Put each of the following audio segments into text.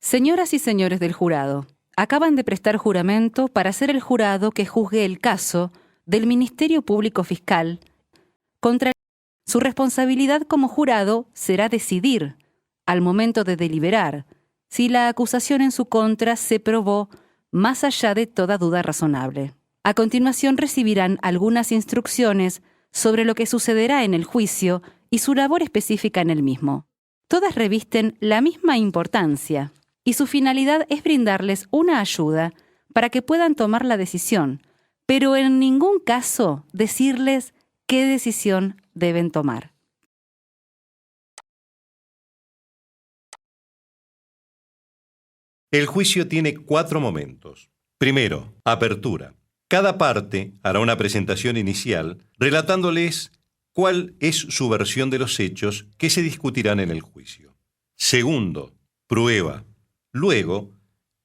Señoras y señores del jurado, acaban de prestar juramento para ser el jurado que juzgue el caso del Ministerio Público Fiscal contra su responsabilidad como jurado será decidir, al momento de deliberar, si la acusación en su contra se probó más allá de toda duda razonable. A continuación recibirán algunas instrucciones sobre lo que sucederá en el juicio y su labor específica en el mismo. Todas revisten la misma importancia y su finalidad es brindarles una ayuda para que puedan tomar la decisión, pero en ningún caso decirles qué decisión deben tomar. El juicio tiene 4 momentos. Primero, apertura. Cada parte hará una presentación inicial relatándoles cuál es su versión de los hechos que se discutirán en el juicio. Segundo, prueba. Luego,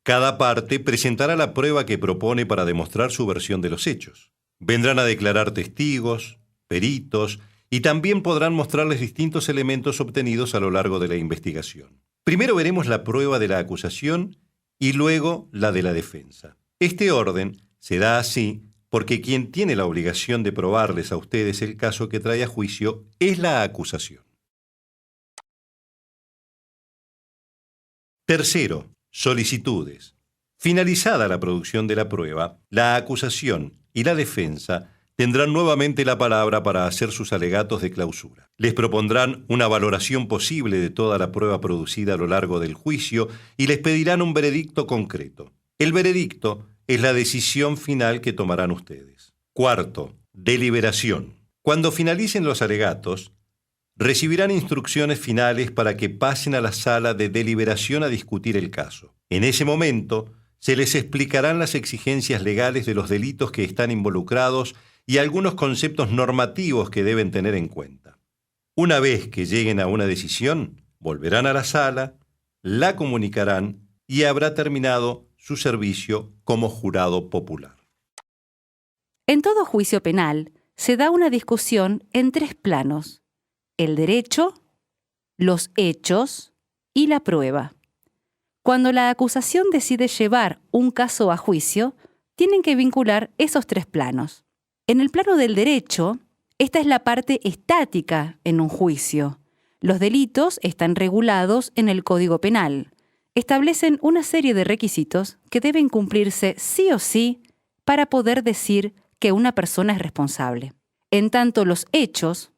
cada parte presentará la prueba que propone para demostrar su versión de los hechos. Vendrán a declarar testigos, peritos, y también podrán mostrarles distintos elementos obtenidos a lo largo de la investigación. Primero veremos la prueba de la acusación y luego la de la defensa. Este orden se da así porque quien tiene la obligación de probarles a ustedes el caso que trae a juicio es la acusación. Tercero, solicitudes. Finalizada la producción de la prueba, la acusación y la defensa tendrán nuevamente la palabra para hacer sus alegatos de clausura. Les propondrán una valoración posible de toda la prueba producida a lo largo del juicio y les pedirán un veredicto concreto. El veredicto es la decisión final que tomarán ustedes. Cuarto, deliberación. Cuando finalicen los alegatos, recibirán instrucciones finales para que pasen a la sala de deliberación a discutir el caso. En ese momento, se les explicarán las exigencias legales de los delitos que están involucrados y algunos conceptos normativos que deben tener en cuenta. Una vez que lleguen a una decisión, volverán a la sala, la comunicarán y habrá terminado su servicio como jurado popular. En todo juicio penal se da una discusión en 3 planos: el derecho, los hechos y la prueba. Cuando la acusación decide llevar un caso a juicio, tienen que vincular esos 3 planos. En el plano del derecho, esta es la parte estática en un juicio. Los delitos están regulados en el Código Penal. Establecen una serie de requisitos que deben cumplirse sí o sí para poder decir que una persona es responsable. En tanto, los hechos,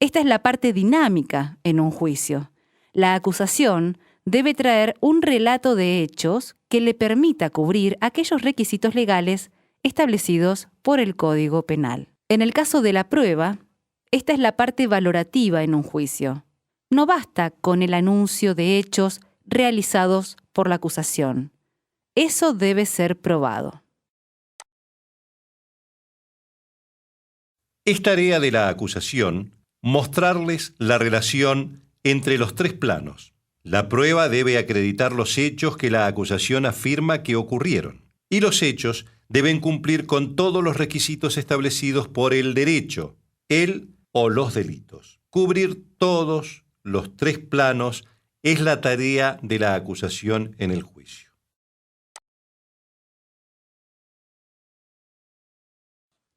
esta es la parte dinámica en un juicio. La acusación debe traer un relato de hechos que le permita cubrir aquellos requisitos legales establecidos por el Código Penal. En el caso de la prueba, esta es la parte valorativa en un juicio. No basta con el anuncio de hechos realizados por la acusación. Eso debe ser probado. Es tarea de la acusación mostrarles la relación entre los 3 planos. La prueba debe acreditar los hechos que la acusación afirma que ocurrieron, y los hechos deben cumplir con todos los requisitos establecidos por el derecho, el o los delitos. Cubrir todos los 3 planos es la tarea de la acusación en el juicio.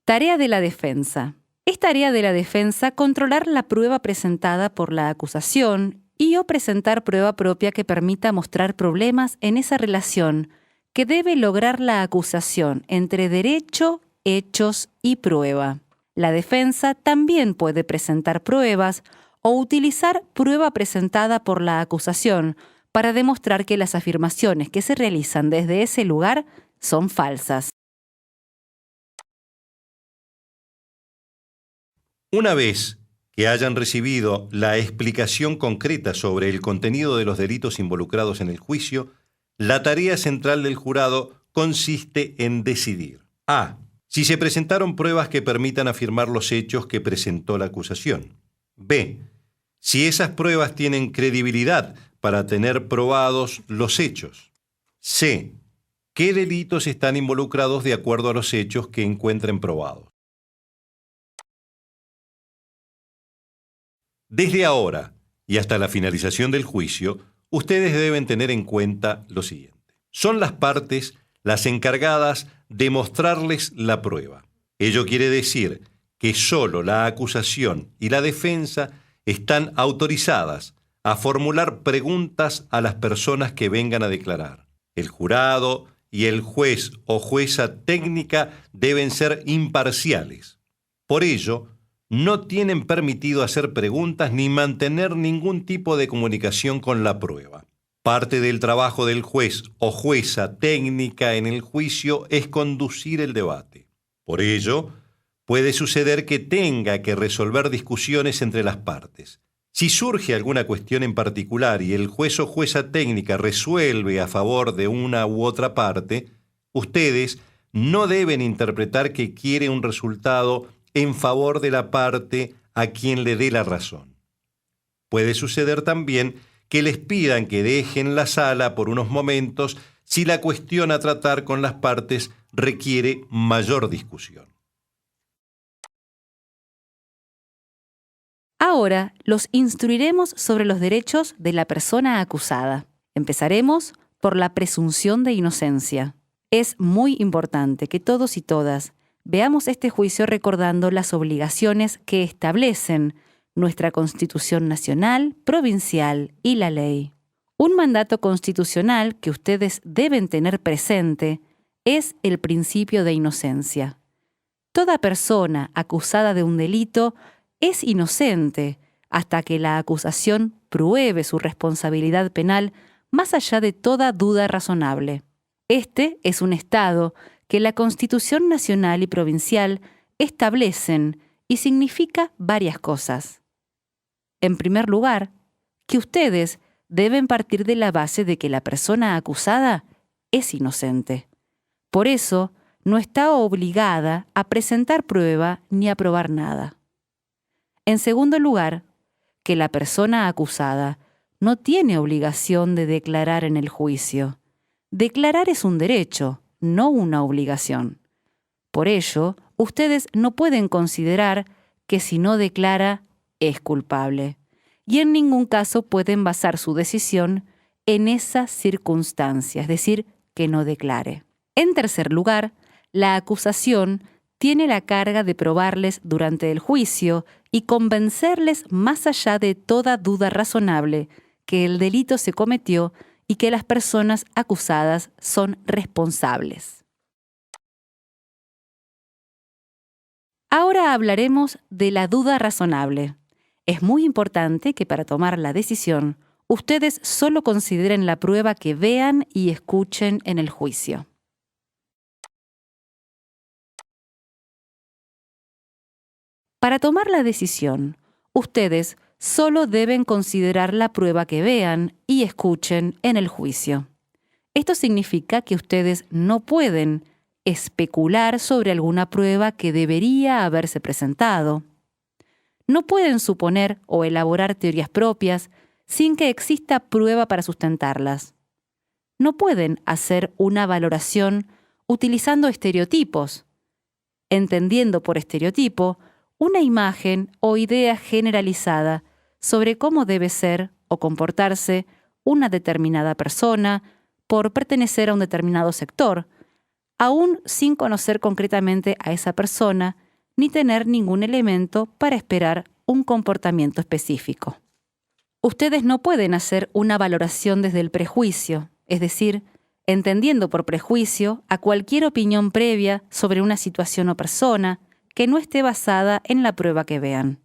Tarea de la defensa. Es tarea de la defensa controlar la prueba presentada por la acusación y o presentar prueba propia que permita mostrar problemas en esa relación que debe lograr la acusación entre derecho, hechos y prueba. La defensa también puede presentar pruebas o utilizar prueba presentada por la acusación para demostrar que las afirmaciones que se realizan desde ese lugar son falsas. Una vez que hayan recibido la explicación concreta sobre el contenido de los delitos involucrados en el juicio, la tarea central del jurado consiste en decidir: A. Si se presentaron pruebas que permitan afirmar los hechos que presentó la acusación. B. Si esas pruebas tienen credibilidad para tener probados los hechos. C. ¿Qué delitos están involucrados de acuerdo a los hechos que encuentren probados? Desde ahora y hasta la finalización del juicio, ustedes deben tener en cuenta lo siguiente. Son las partes las encargadas de mostrarles la prueba. Ello quiere decir que solo la acusación y la defensa están autorizadas a formular preguntas a las personas que vengan a declarar. El jurado y el juez o jueza técnica deben ser imparciales. Por ello, no tienen permitido hacer preguntas ni mantener ningún tipo de comunicación con la prueba. Parte del trabajo del juez o jueza técnica en el juicio es conducir el debate. Por ello, puede suceder que tenga que resolver discusiones entre las partes. Si surge alguna cuestión en particular y el juez o jueza técnica resuelve a favor de una u otra parte, ustedes no deben interpretar que quiere un resultado en favor de la parte a quien le dé la razón. Puede suceder también que les pidan que dejen la sala por unos momentos si la cuestión a tratar con las partes requiere mayor discusión. Ahora los instruiremos sobre los derechos de la persona acusada. Empezaremos por la presunción de inocencia. Es muy importante que todos y todas veamos este juicio recordando las obligaciones que establecen nuestra Constitución nacional, provincial y la ley. Un mandato constitucional que ustedes deben tener presente es el principio de inocencia. Toda persona acusada de un delito es inocente hasta que la acusación pruebe su responsabilidad penal más allá de toda duda razonable. Este es un estado que la Constitución nacional y provincial establecen y significa varias cosas. En primer lugar, que ustedes deben partir de la base de que la persona acusada es inocente. Por eso, no está obligada a presentar prueba ni a probar nada. En segundo lugar, que la persona acusada no tiene obligación de declarar en el juicio. Declarar es un derecho, no una obligación. Por ello, ustedes no pueden considerar que si no declara, es culpable, y en ningún caso pueden basar su decisión en esa circunstancia, es decir, que no declare. En tercer lugar, la acusación tiene la carga de probarles durante el juicio y convencerles más allá de toda duda razonable que el delito se cometió y que las personas acusadas son responsables. Ahora hablaremos de la duda razonable. Es muy importante que para tomar la decisión, ustedes solo consideren la prueba que vean y escuchen en el juicio. Para tomar la decisión, ustedes solo deben considerar la prueba que vean y escuchen en el juicio. Esto significa que ustedes no pueden especular sobre alguna prueba que debería haberse presentado. No pueden suponer o elaborar teorías propias sin que exista prueba para sustentarlas. No pueden hacer una valoración utilizando estereotipos, entendiendo por estereotipo una imagen o idea generalizada sobre cómo debe ser o comportarse una determinada persona por pertenecer a un determinado sector, aún sin conocer concretamente a esa persona ni tener ningún elemento para esperar un comportamiento específico. Ustedes no pueden hacer una valoración desde el prejuicio, es decir, entendiendo por prejuicio a cualquier opinión previa sobre una situación o persona que no esté basada en la prueba que vean.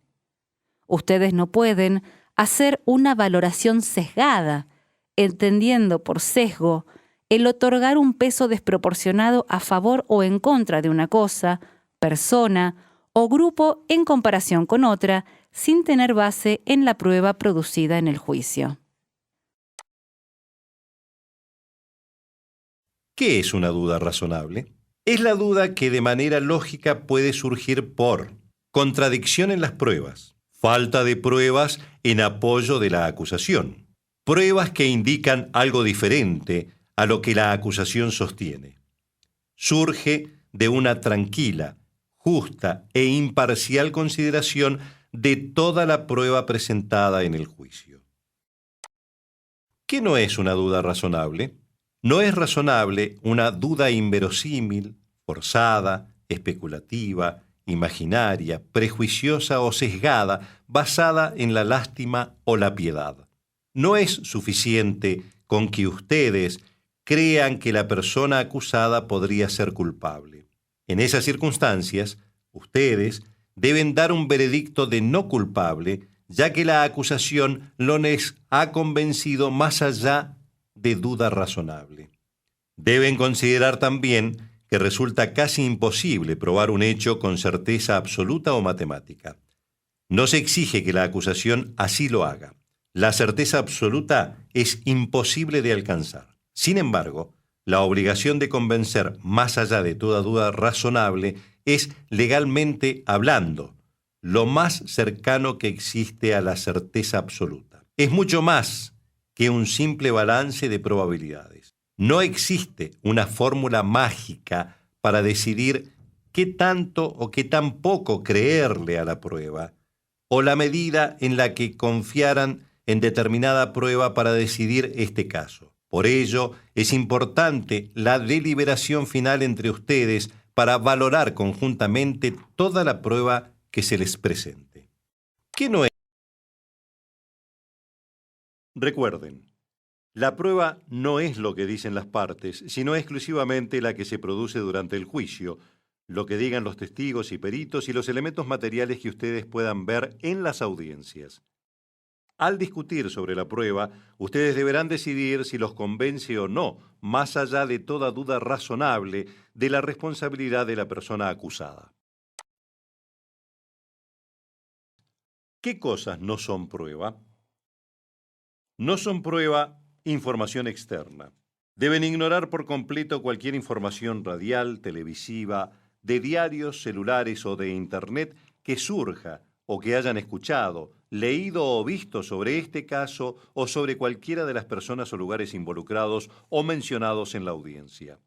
Ustedes no pueden hacer una valoración sesgada, entendiendo por sesgo el otorgar un peso desproporcionado a favor o en contra de una cosa, persona o grupo en comparación con otra, sin tener base en la prueba producida en el juicio. ¿Qué es una duda razonable? Es la duda que de manera lógica puede surgir por contradicción en las pruebas, falta de pruebas en apoyo de la acusación, pruebas que indican algo diferente a lo que la acusación sostiene. Surge de una tranquila, justa e imparcial consideración de toda la prueba presentada en el juicio. ¿Qué no es una duda razonable? No es razonable una duda inverosímil, forzada, especulativa, imaginaria, prejuiciosa o sesgada, basada en la lástima o la piedad. No es suficiente con que ustedes crean que la persona acusada podría ser culpable. En esas circunstancias, ustedes deben dar un veredicto de no culpable, ya que la acusación no les ha convencido más allá de duda razonable. Deben considerar también que resulta casi imposible probar un hecho con certeza absoluta o matemática. No se exige que la acusación así lo haga. La certeza absoluta es imposible de alcanzar. Sin embargo, la obligación de convencer más allá de toda duda razonable es, legalmente hablando, lo más cercano que existe a la certeza absoluta. Es mucho más que un simple balance de probabilidades. No existe una fórmula mágica para decidir qué tanto o qué tan poco creerle a la prueba, o la medida en la que confiaran en determinada prueba para decidir este caso. Por ello, es importante la deliberación final entre ustedes para valorar conjuntamente toda la prueba que se les presente. ¿Qué no es? Recuerden, la prueba no es lo que dicen las partes, sino exclusivamente la que se produce durante el juicio, lo que digan los testigos y peritos y los elementos materiales que ustedes puedan ver en las audiencias. Al discutir sobre la prueba, ustedes deberán decidir si los convence o no, más allá de toda duda razonable de la responsabilidad de la persona acusada. ¿Qué cosas no son prueba? No son prueba información externa. Deben ignorar por completo cualquier información radial, televisiva, de diarios, celulares o de Internet que surja o que hayan escuchado, leído o visto sobre este caso o sobre cualquiera de las personas o lugares involucrados o mencionados en la audiencia.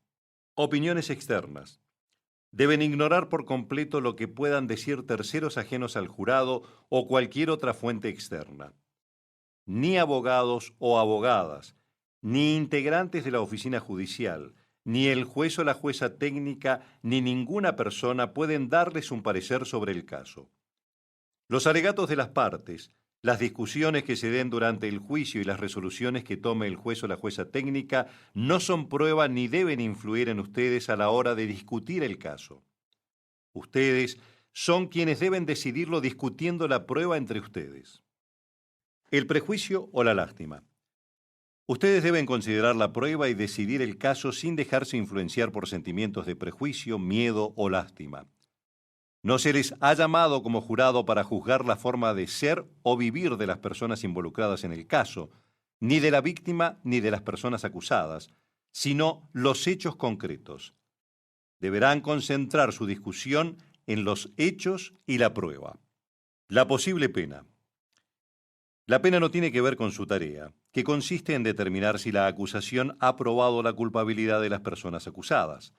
Opiniones externas. Deben ignorar por completo lo que puedan decir terceros ajenos al jurado o cualquier otra fuente externa. Ni abogados o abogadas, ni integrantes de la oficina judicial, ni el juez o la jueza técnica, ni ninguna persona pueden darles un parecer sobre el caso. Los alegatos de las partes, las discusiones que se den durante el juicio y las resoluciones que tome el juez o la jueza técnica no son prueba ni deben influir en ustedes a la hora de discutir el caso. Ustedes son quienes deben decidirlo discutiendo la prueba entre ustedes. El prejuicio o la lástima. Ustedes deben considerar la prueba y decidir el caso sin dejarse influenciar por sentimientos de prejuicio, miedo o lástima. No se les ha llamado como jurado para juzgar la forma de ser o vivir de las personas involucradas en el caso, ni de la víctima ni de las personas acusadas, sino los hechos concretos. Deberán concentrar su discusión en los hechos y la prueba. La posible pena. La pena no tiene que ver con su tarea, que consiste en determinar si la acusación ha probado la culpabilidad de las personas acusadas.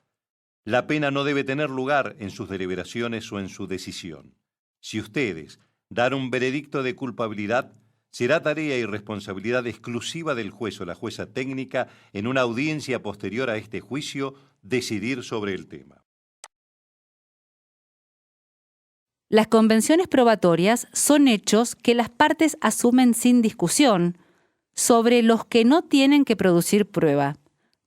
La pena no debe tener lugar en sus deliberaciones o en su decisión. Si ustedes dan un veredicto de culpabilidad, será tarea y responsabilidad exclusiva del juez o la jueza técnica en una audiencia posterior a este juicio decidir sobre el tema. Las convenciones probatorias son hechos que las partes asumen sin discusión, sobre los que no tienen que producir prueba.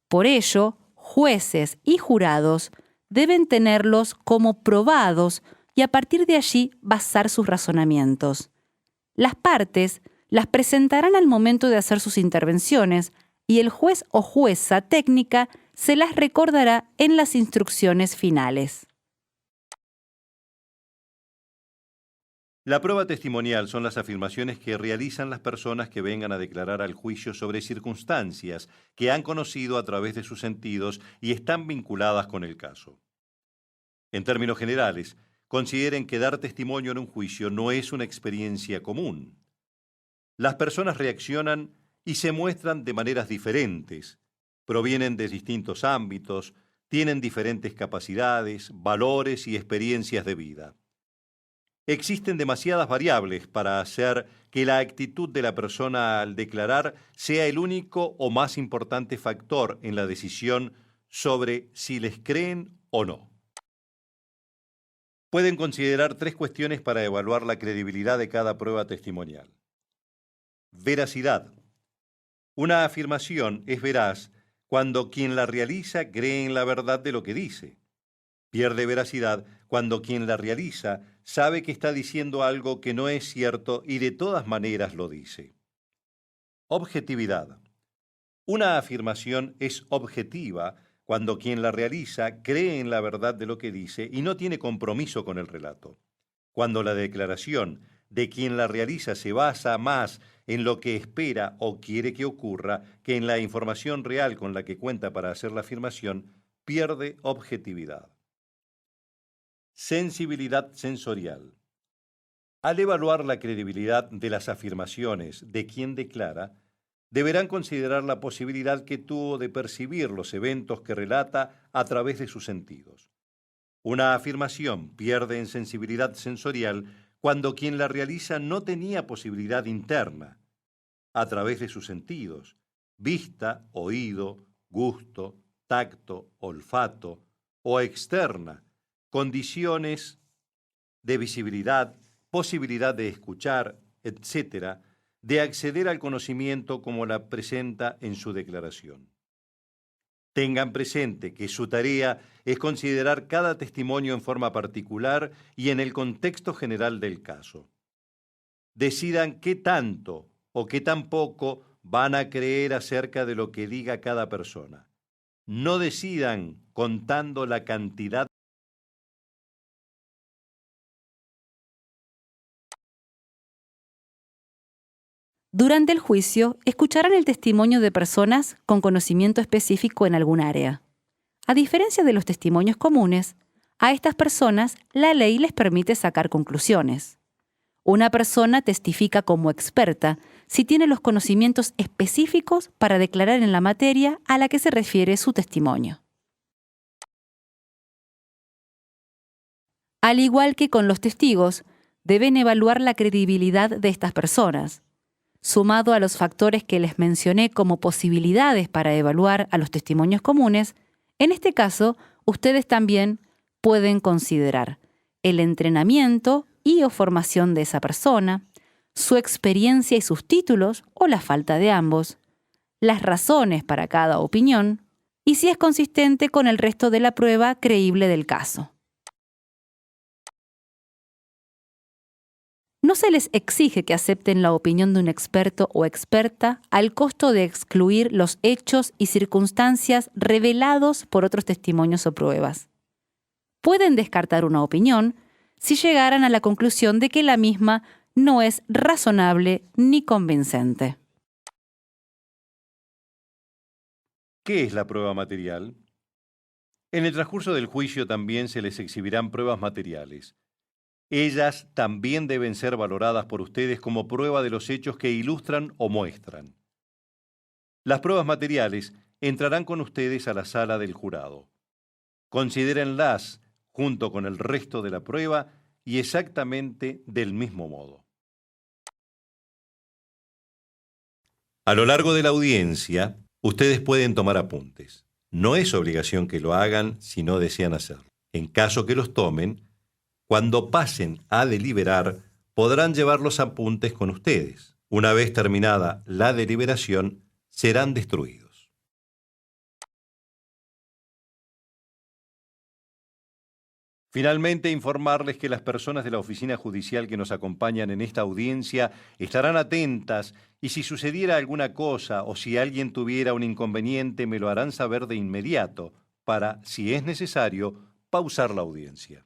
Por ello, jueces y jurados deben tenerlos como probados y a partir de allí basar sus razonamientos. Las partes las presentarán al momento de hacer sus intervenciones y el juez o jueza técnica se las recordará en las instrucciones finales. La prueba testimonial son las afirmaciones que realizan las personas que vengan a declarar al juicio sobre circunstancias que han conocido a través de sus sentidos y están vinculadas con el caso. En términos generales, consideren que dar testimonio en un juicio no es una experiencia común. Las personas reaccionan y se muestran de maneras diferentes, provienen de distintos ámbitos, tienen diferentes capacidades, valores y experiencias de vida. Existen demasiadas variables para hacer que la actitud de la persona al declarar sea el único o más importante factor en la decisión sobre si les creen o no. Pueden considerar 3 cuestiones para evaluar la credibilidad de cada prueba testimonial. Veracidad. Una afirmación es veraz cuando quien la realiza cree en la verdad de lo que dice. Pierde veracidad cuando quien la realiza sabe que está diciendo algo que no es cierto y de todas maneras lo dice. Objetividad. Una afirmación es objetiva cuando quien la realiza cree en la verdad de lo que dice y no tiene compromiso con el relato. Cuando la declaración de quien la realiza se basa más en lo que espera o quiere que ocurra que en la información real con la que cuenta para hacer la afirmación, pierde objetividad. Sensibilidad sensorial. Al evaluar la credibilidad de las afirmaciones de quien declara, deberán considerar la posibilidad que tuvo de percibir los eventos que relata a través de sus sentidos. Una afirmación pierde en sensibilidad sensorial cuando quien la realiza no tenía posibilidad interna, a través de sus sentidos, vista, oído, gusto, tacto, olfato, o externa, condiciones de visibilidad, posibilidad de escuchar, etc., de acceder al conocimiento como la presenta en su declaración. Tengan presente que su tarea es considerar cada testimonio en forma particular y en el contexto general del caso. Decidan qué tanto o qué tan poco van a creer acerca de lo que diga cada persona. No decidan contando la cantidad. Durante el juicio, escucharán el testimonio de personas con conocimiento específico en algún área. A diferencia de los testimonios comunes, a estas personas la ley les permite sacar conclusiones. Una persona testifica como experta si tiene los conocimientos específicos para declarar en la materia a la que se refiere su testimonio. Al igual que con los testigos, deben evaluar la credibilidad de estas personas. Sumado a los factores que les mencioné como posibilidades para evaluar a los testimonios comunes, en este caso, ustedes también pueden considerar el entrenamiento y o formación de esa persona, su experiencia y sus títulos o la falta de ambos, las razones para cada opinión y si es consistente con el resto de la prueba creíble del caso. No se les exige que acepten la opinión de un experto o experta al costo de excluir los hechos y circunstancias revelados por otros testimonios o pruebas. Pueden descartar una opinión si llegaran a la conclusión de que la misma no es razonable ni convincente. ¿Qué es la prueba material? En el transcurso del juicio también se les exhibirán pruebas materiales. Ellas también deben ser valoradas por ustedes como prueba de los hechos que ilustran o muestran. Las pruebas materiales entrarán con ustedes a la sala del jurado. Considérenlas junto con el resto de la prueba y exactamente del mismo modo. A lo largo de la audiencia, ustedes pueden tomar apuntes. No es obligación que lo hagan si no desean hacerlo. En caso que los tomen, cuando pasen a deliberar, podrán llevar los apuntes con ustedes. Una vez terminada la deliberación, serán destruidos. Finalmente, informarles que las personas de la oficina judicial que nos acompañan en esta audiencia estarán atentas y si sucediera alguna cosa o si alguien tuviera un inconveniente, me lo harán saber de inmediato para, si es necesario, pausar la audiencia.